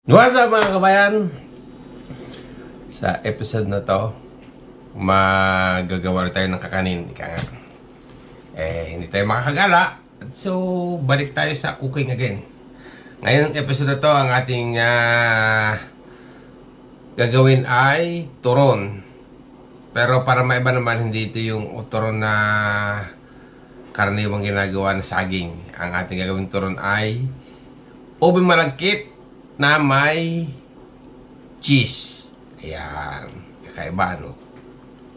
What's up mga kabayan? Sa episode na to, magagawa tayo ng kakanin. Ika nga. Hindi tayo makakagala. So, balik tayo sa cooking again. Ngayon episode na to, ang ating gagawin ay turon. Pero para maiba naman, hindi ito yung turon na karaniwang ginagawa na saging. Ang ating gagawin turon ay ube malagkit na may cheese. Ayan. Kakaiba, no?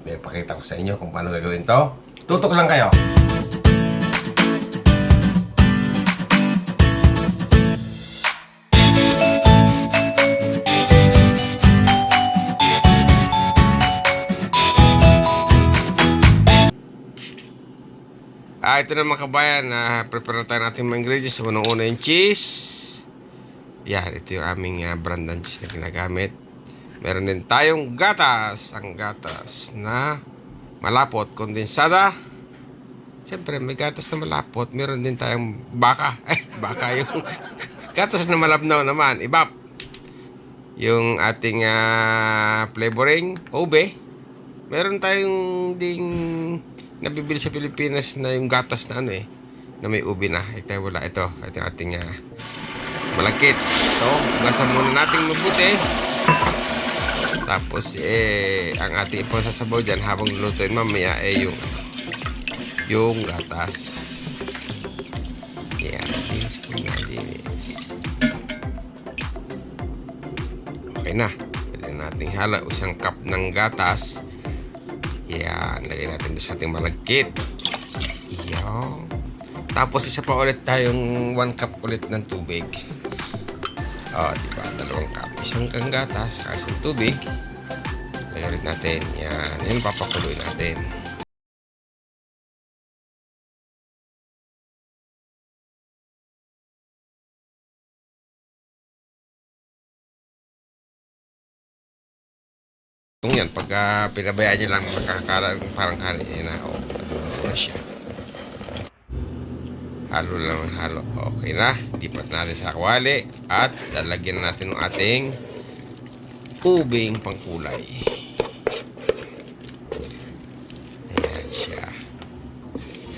May pakita ko sa inyo kung paano gagawin to. Tutok lang kayo. Ito na mga kabayan. Prepare na tayo natin mga ingredients. Unang-una yung cheese. Yan, ito yung aming brandan cheese na ginagamit. Meron din tayong gatas. Ang gatas na malapot, kondensada. Siyempre, may gatas na malapot. Meron din tayong baka. Baka yung gatas na malabnaw naman. Ibap. Yung ating flavoring, ube. Meron tayong ding nabibili sa Pilipinas na yung gatas na na may ube na. Ito wala. Ito yung ating malagkit. So, gasan muna natin mabuti. Tapos, ang ating ipasasabaw dyan habang lulutuin mamaya yung gatas. Yan, linis po na, linis. Okay na. Pwede natin hala isang cup ng gatas. Yan, lagay natin sa ating malagkit. Yan. Tapos, isa pa ulit tayong 1 cup ulit ng tubig. Diba? 2 cup. Isang kang gatas, isang tubig. Lagay ulit natin. Yan. Yan, papakuloy natin. Kung yan, pagka pinabayaan nyo lang parang kanin yan na. Na siya. Halo lang, halo. Okay na. Lipat natin sa kawali. At lalagyan natin ng ating ubing pangkulay. Ayan siya.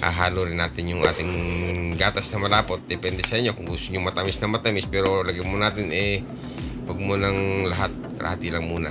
Halo rin natin yung ating gatas na malapot. Depende sa inyo kung gusto nyo matamis na matamis. Pero lagyan mo natin huwag mo ng lahat. Rahati lang muna.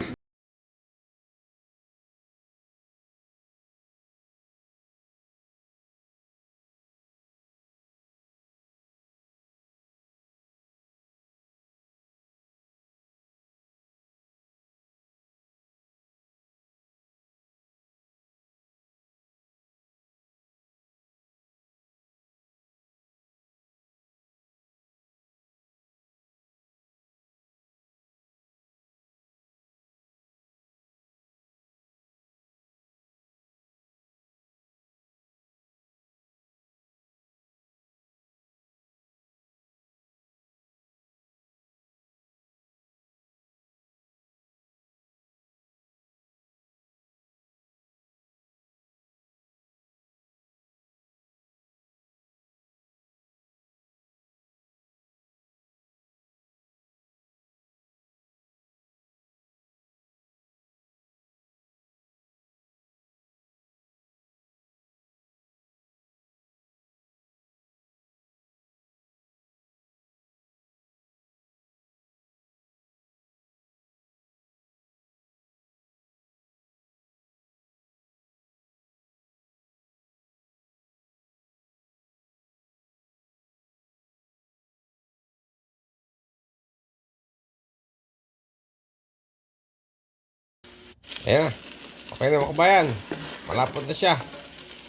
Ayan na. Okay na mga kabayan. Malapot na siya.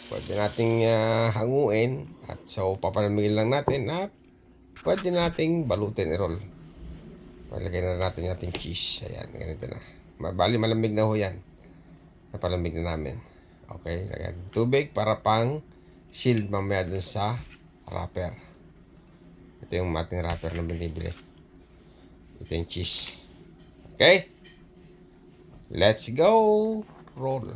Pwede nating hanguin. At so, papalamigin lang natin. At pwede nating balutin i-roll. Malagay na natin yung ating cheese. Ayan, ganito na. Bali, malamig na ho yan. Napalamig na namin. Okay, lagyan tubig para pang shield mamaya dun sa wrapper. Ito yung ating wrapper na binibili. Ito yung cheese. Okay? Let's go! Roll.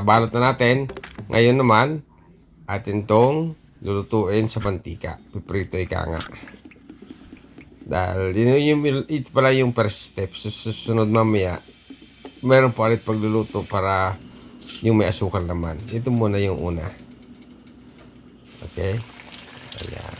Balot na natin. Ngayon naman, atin tong lulutuin sa mantika. Piprito ika nga. Dahil ito pala yung first step. Susunod mamaya, meron pa ulit pagluluto para yung may asukal naman. Ito muna yung una. Okay? Ayan.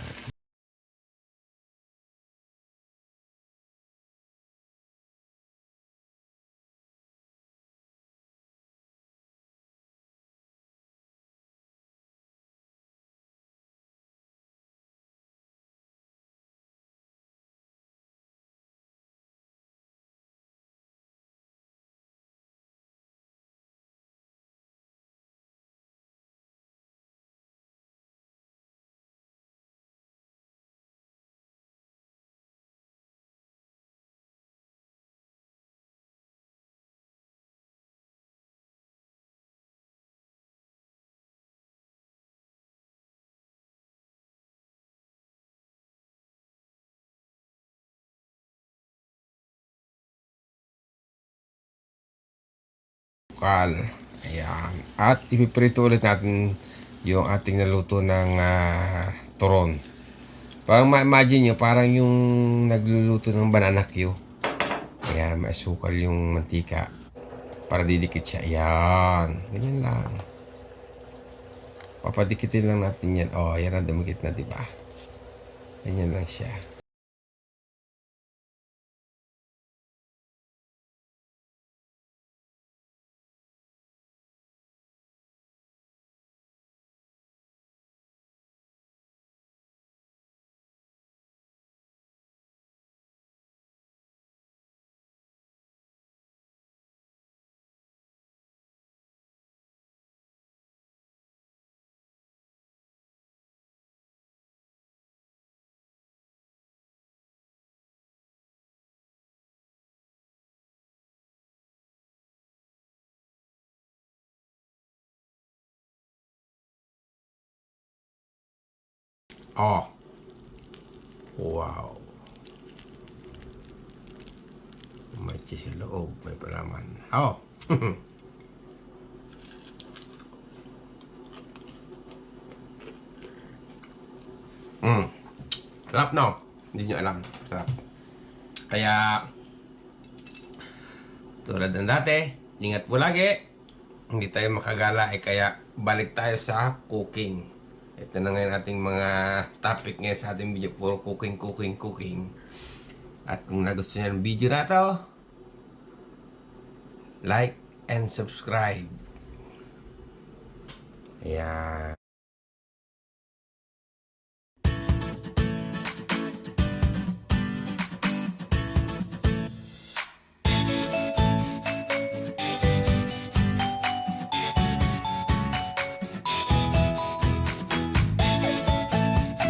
Asukal. Ayan. At ipiprito ulit natin yung ating naluto ng turon. Parang ma-imagine nyo, parang yung nagluluto ng banana Q. Ayan, may asukal yung mantika. Para didikit siya. Ayan. Ganyan lang. Papadikitin lang natin yan. Oh, ayan na, dumikit na, diba? Ganyan lang siya. Oh. Wow. May cheese sa loob. May palaman. Oh. Sarap, no? Hindi nyo alam. Sarap. Kaya, tulad ng dati, ingat po lagi. Hindi tayo makagala. Kaya, balik tayo sa cooking. Ito na ngayon ating mga topic ngayon sa ating video. Puro cooking, cooking, cooking. At kung nagustuhan nyo ang video na to, like and subscribe. Ayan.